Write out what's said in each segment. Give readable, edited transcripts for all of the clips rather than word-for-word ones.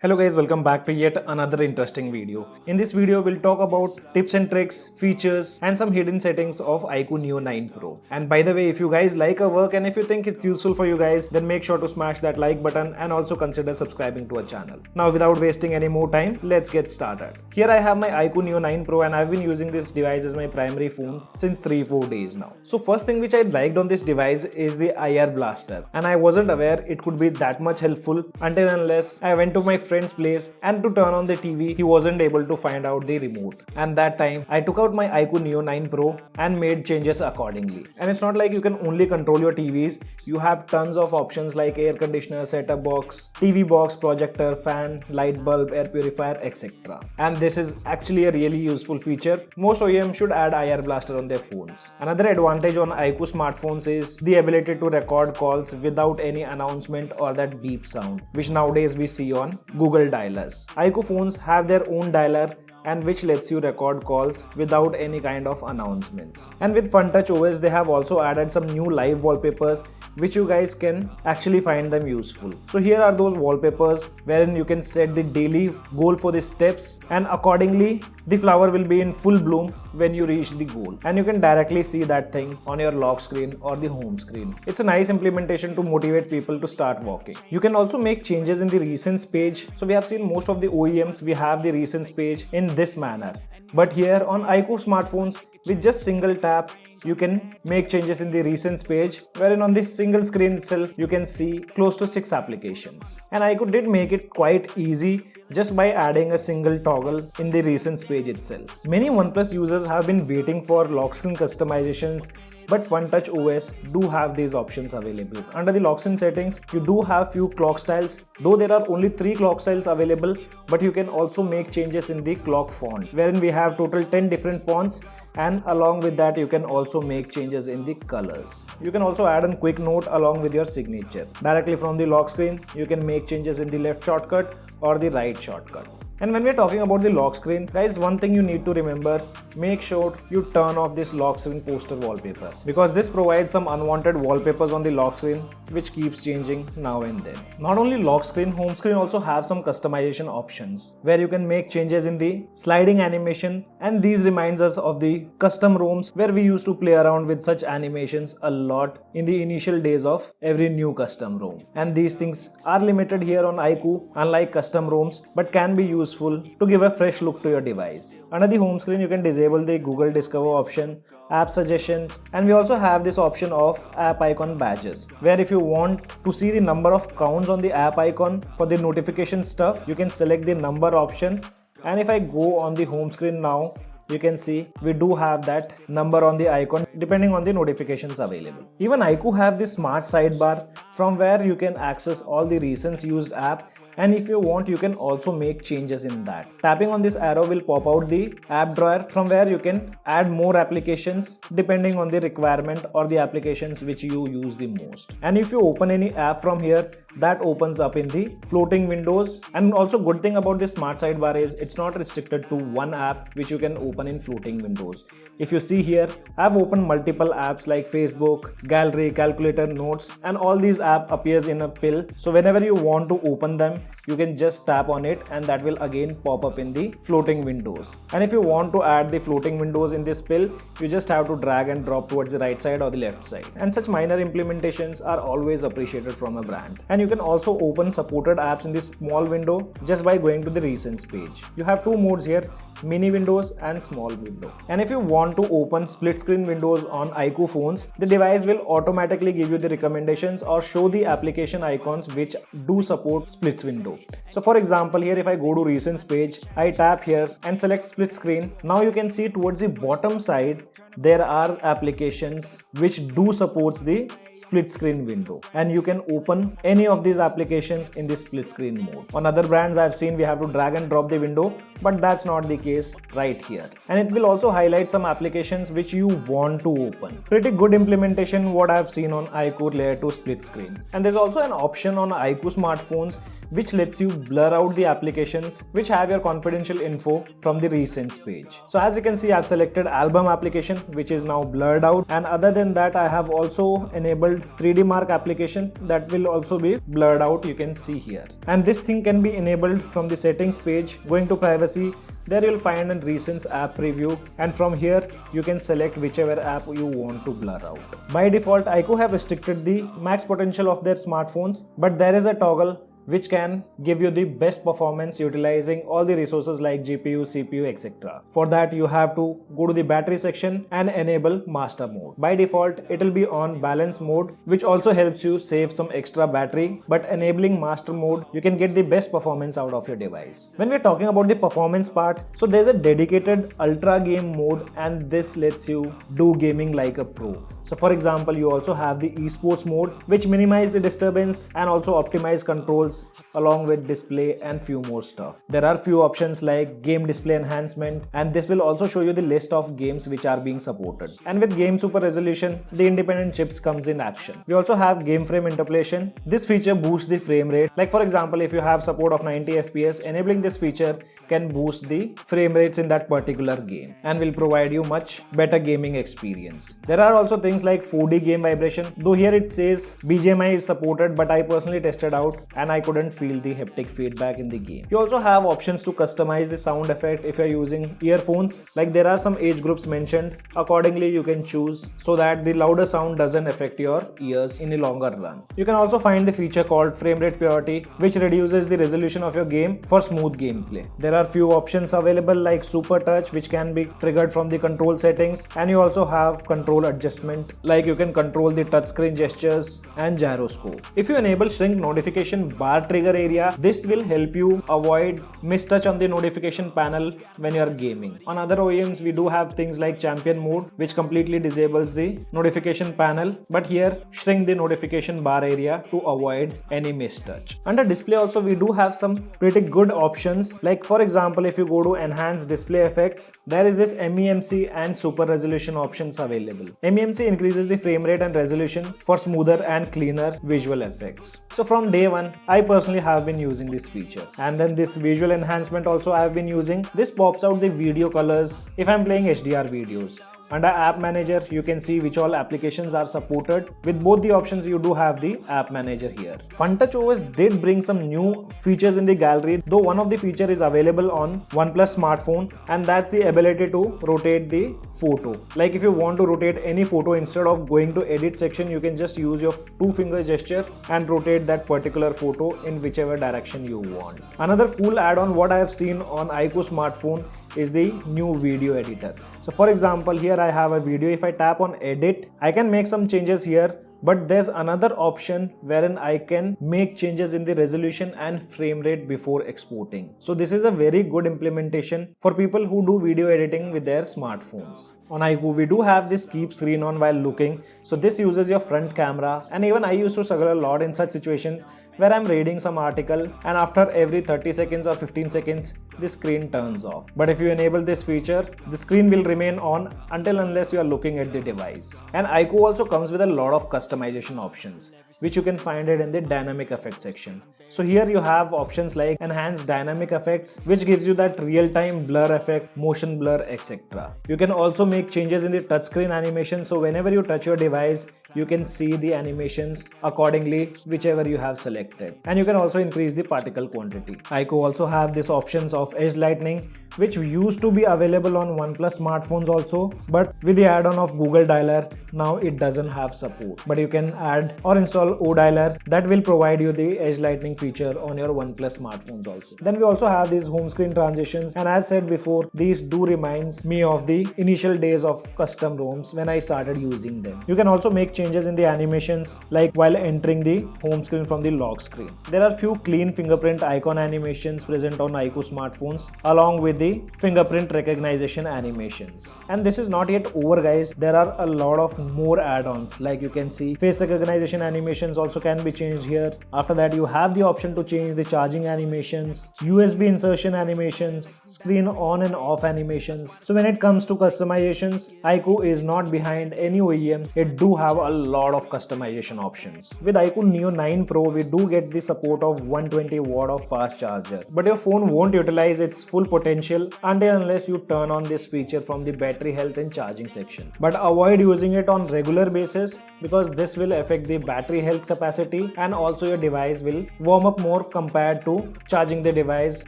Hello guys, welcome back to yet another interesting video. In this video, we'll talk about tips and tricks, features and some hidden settings of Iqoo Neo 9 Pro. And by the way, if you guys like our work and if you think it's useful for you guys, then make sure to smash that like button and also consider subscribing to our channel. Now without wasting any more time, let's get started. Here I have my Iqoo Neo 9 Pro and I've been using this device as my primary phone since 3-4 days now. So first thing which I liked on this device is the IR blaster, and I wasn't aware it could be that much helpful until unless I went to my friend's place and to turn on the TV, he wasn't able to find out the remote. And that time, I took out my Iqoo Neo 9 Pro and made changes accordingly. And it's not like you can only control your TVs, you have tons of options like air conditioner, setup box, TV box, projector, fan, light bulb, air purifier, etc. And this is actually a really useful feature. Most OEMs should add IR blaster on their phones. Another advantage on Iqoo smartphones is the ability to record calls without any announcement or that beep sound, which nowadays we see on Google dialers. Iqoo phones have their own dialer and which lets you record calls without any kind of announcements. And with FunTouch OS, they have also added some new live wallpapers which you guys can actually find them useful. So here are those wallpapers wherein you can set the daily goal for the steps, and accordingly the flower will be in full bloom when you reach the goal, and you can directly see that thing on your lock screen or the home screen. It's a nice implementation to motivate people to start walking. You can also make changes in the recents page. So we have seen most of the OEMs, we have the recents page in this manner, but here on Iqoo smartphones, with just single tap you can make changes in the recents page, wherein on this single screen itself you can see close to 6 applications. And Iqoo did make it quite easy just by adding a single toggle in the recents page itself. Many OnePlus users have been waiting for lock screen customizations, but FunTouch OS do have these options available. Under the lock screen settings, you do have few clock styles, though there are only 3 clock styles available, but you can also make changes in the clock font, wherein we have total 10 different fonts, and along with that you can also make changes in the colors. You can also add a quick note along with your signature. Directly from the lock screen, you can make changes in the left shortcut or the right shortcut. And when we're talking about the lock screen, guys, one thing you need to remember, make sure you turn off this lock screen poster wallpaper, because this provides some unwanted wallpapers on the lock screen which keeps changing now and then. Not only lock screen, home screen also have some customization options where you can make changes in the sliding animation, and these reminds us of the custom ROMs where we used to play around with such animations a lot in the initial days of every new custom ROM. And these things are limited here on Iqoo, unlike custom ROMs, but can be useful to give a fresh look to your device. Under the home screen, you can disable the Google Discover option, app suggestions, and we also have this option of app icon badges, where if you want to see the number of counts on the app icon for the notification stuff, you can select the number option. And if I go on the home screen now, you can see we do have that number on the icon depending on the notifications available. Even Iqoo have this smart sidebar from where you can access all the recent used app, and if you want you can also make changes in that. Tapping on this arrow will pop out the app drawer from where you can add more applications depending on the requirement or the applications which you use the most. And if you open any app from here, that opens up in the floating windows. And also good thing about this smart sidebar is it's not restricted to one app which you can open in floating windows. If you see here, I've opened multiple apps like Facebook, Gallery, Calculator, Notes, and all these apps appears in a pill. So whenever you want to open them, you can just tap on it and that will again pop up in the floating windows. And if you want to add the floating windows in this pill, you just have to drag and drop towards the right side or the left side. And such minor implementations are always appreciated from a brand. And you can also open supported apps in this small window just by going to the recents page. You have 2 modes here, mini windows and small window. And if you want to open split screen windows on Iqoo phones, the device will automatically give you the recommendations or show the application icons which do support split window. So for example, here if I go to recents page, I tap here and select split screen. Now you can see towards the bottom side there are applications which do supports the split screen window, and you can open any of these applications in the split screen mode. On other brands I've seen we have to drag and drop the window, but that's not the case right here. And it will also highlight some applications which you want to open. Pretty good implementation what I've seen on Iqoo Layer 2 split screen. And there's also an option on Iqoo smartphones which lets lets you blur out the applications which have your confidential info from the recents page. So as you can see, I've selected album application which is now blurred out, and other than that I have also enabled 3D mark application that will also be blurred out, you can see here. And this thing can be enabled from the settings page. Going to privacy, there you'll find a recent app preview, and from here you can select whichever app you want to blur out. By default, Iqoo have restricted the max potential of their smartphones, but there is a toggle which can give you the best performance utilizing all the resources like GPU, CPU, etc. For that, you have to go to the battery section and enable master mode. By default, it will be on balance mode, which also helps you save some extra battery, but enabling master mode, you can get the best performance out of your device. When we're talking about the performance part, so there's a dedicated ultra game mode, and this lets you do gaming like a pro. So for example, you also have the Esports Mode, which minimize the disturbance and also optimize controls along with display and few more stuff. There are few options like game display enhancement, and this will also show you the list of games which are being supported. And with game super resolution, the independent chips comes in action. We also have game frame interpolation. This feature boosts the frame rate. Like for example, if you have support of 90 FPS, enabling this feature can boost the frame rates in that particular game and will provide you much better gaming experience. There are also things like 4D game vibration, though here it says BGMI is supported, but I personally tested out and I couldn't feel the haptic feedback in the game. You also have options to customize the sound effect if you're using earphones. Like there are some age groups mentioned. Accordingly, you can choose so that the louder sound doesn't affect your ears in the longer run. You can also find the feature called frame rate purity, which reduces the resolution of your game for smooth gameplay. There are few options available like super touch, which can be triggered from the control settings, and you also have control adjustment, like you can control the touchscreen gestures and gyroscope. If you enable shrink notification bar trigger area, this will help you avoid mistouch on the notification panel when you are gaming. On other OEMs, we do have things like champion mode, which completely disables the notification panel, but here shrink the notification bar area to avoid any mistouch. Under display also, we do have some pretty good options. Like for example, if you go to enhance display effects, there is this MEMC and super resolution options available. MEMC increases the frame rate and resolution for smoother and cleaner visual effects. So from day one, I personally have been using this feature. And then this visual enhancement also I have been using. This pops out the video colors if I'm playing HDR videos. Under App Manager, you can see which all applications are supported. With both the options, you do have the App Manager here. FunTouch OS did bring some new features in the gallery, though one of the features is available on OnePlus smartphone, and that's the ability to rotate the photo. Like if you want to rotate any photo, instead of going to edit section, you can just use your two finger gesture and rotate that particular photo in whichever direction you want. Another cool add-on what I have seen on Iqoo smartphone is the new video editor. So for example, here I have a video. If I tap on edit, I can make some changes here. But there's another option wherein I can make changes in the resolution and frame rate before exporting. So this is a very good implementation for people who do video editing with their smartphones. On Iqoo, we do have this keep screen on while looking. So this uses your front camera, and even I used to struggle a lot in such situations where I'm reading some article and after every 30 seconds or 15 seconds, the screen turns off. But if you enable this feature, the screen will remain on unless you are looking at the device. And Iqoo also comes with a lot of customization options, which you can find it in the dynamic effects section. So here you have options like enhanced dynamic effects, which gives you that real-time blur effect, motion blur, etc. You can also make changes in the touchscreen animation, so whenever you touch your device, you can see the animations accordingly, whichever you have selected. And you can also increase the particle quantity. Iqoo also have this options of edge lightning, which used to be available on OnePlus smartphones also, but with the add-on of Google Dialer, now it doesn't have support. But you can add or install ODialer that will provide you the edge lightning feature on your OnePlus smartphones also. Then we also have these home screen transitions, and as said before, these do reminds me of the initial days of custom ROMs when I started using them. You can also make changes in the animations, like while entering the home screen from the lock screen. There are few clean fingerprint icon animations present on Iqoo smartphones, along with the fingerprint recognition animations. And this is not yet over, guys. There are a lot of more add-ons, like you can see face recognition animations also can be changed here. After that, you have the option to change the charging animations, USB insertion animations, screen on and off animations. So when it comes to customizations, Iqoo is not behind any OEM. It do have a a lot of customization options. With Iqoo Neo 9 Pro, we do get the support of 120 watt of fast charger, but your phone won't utilize its full potential until unless you turn on this feature from the battery health and charging section. But avoid using it on regular basis because this will affect the battery health capacity, and also your device will warm up more compared to charging the device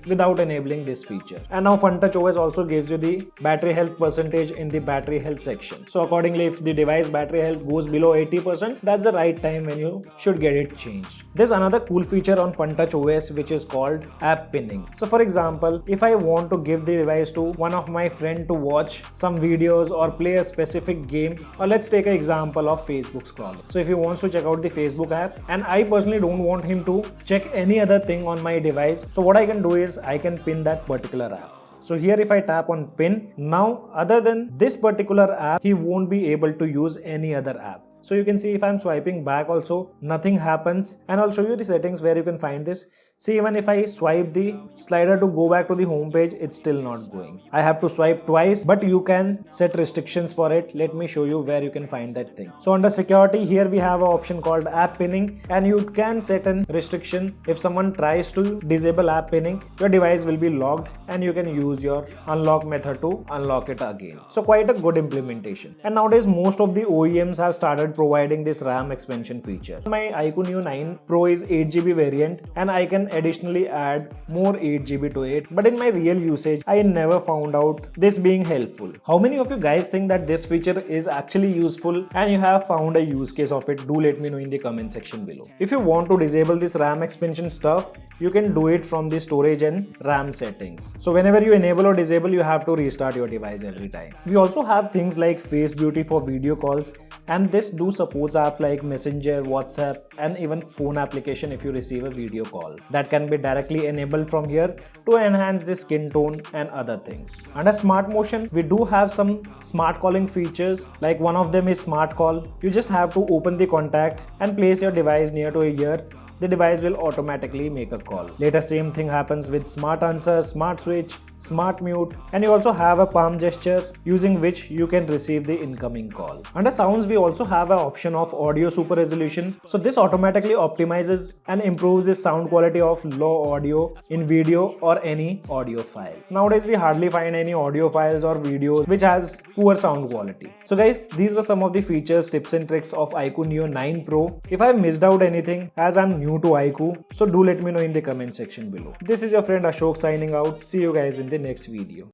without enabling this feature. And now FunTouch OS also gives you the battery health percentage in the battery health section. So accordingly, if the device battery health goes below 80%, that's the right time when you should get it changed. There's another cool feature on FunTouch OS which is called app pinning. So for example, if I want to give the device to one of my friend to watch some videos or play a specific game, or let's take an example of Facebook scrolling. So if he wants to check out the Facebook app and I personally don't want him to check any other thing on my device, so what I can do is I can pin that particular app. So here if I tap on pin, now other than this particular app, he won't be able to use any other app. So you can see if I'm swiping back also, nothing happens, and I'll show you the settings where you can find this. See, even if I swipe the slider to go back to the home page, it's still not going. I have to swipe twice, but you can set restrictions for it. Let me show you where you can find that thing. So under security, here we have an option called app pinning, and you can set a restriction. If someone tries to disable app pinning, your device will be locked and you can use your unlock method to unlock it again. So quite a good implementation. And nowadays, most of the OEMs have started providing this RAM expansion feature. My Iqoo Neo 9 Pro is 8GB variant, and I can additionally add more 8GB to it, but in my real usage I never found out this being helpful. How many of you guys think that this feature is actually useful and you have found a use case of it? Do let me know in the comment section below. If you want to disable this RAM expansion stuff, you can do it from the storage and RAM settings. So whenever you enable or disable, you have to restart your device every time. We also have things like Face Beauty for video calls, and this do supports apps like Messenger, WhatsApp, and even phone application if you receive a video call. That can be directly enabled from here to enhance the skin tone and other things. Under Smart Motion, we do have some smart calling features, like one of them is Smart Call. You just have to open the contact and place your device near to a ear. The device will automatically make a call. Later, same thing happens with Smart Answer, Smart Switch, Smart Mute, and you also have a palm gesture using which you can receive the incoming call. Under Sounds, we also have an option of Audio Super Resolution. So this automatically optimizes and improves the sound quality of low audio in video or any audio file. Nowadays, we hardly find any audio files or videos which has poor sound quality. So guys, these were some of the features, tips and tricks of Iqoo Neo 9 Pro. If I missed out anything, as I'm new to Iqoo, so do let me know in the comment section below. This is your friend Ashok signing out. See you guys in the next video.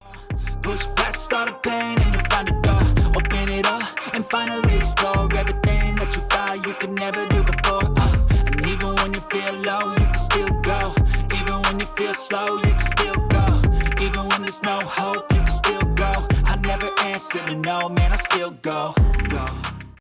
Push past all the pain and you find a door. Open it up and finally explore everything that you thought you could never do before. And even when you feel low, you can still go. Even when you feel slow, you can still go. Even when there's no hope, you can still go. I never answer to no, man, I still go.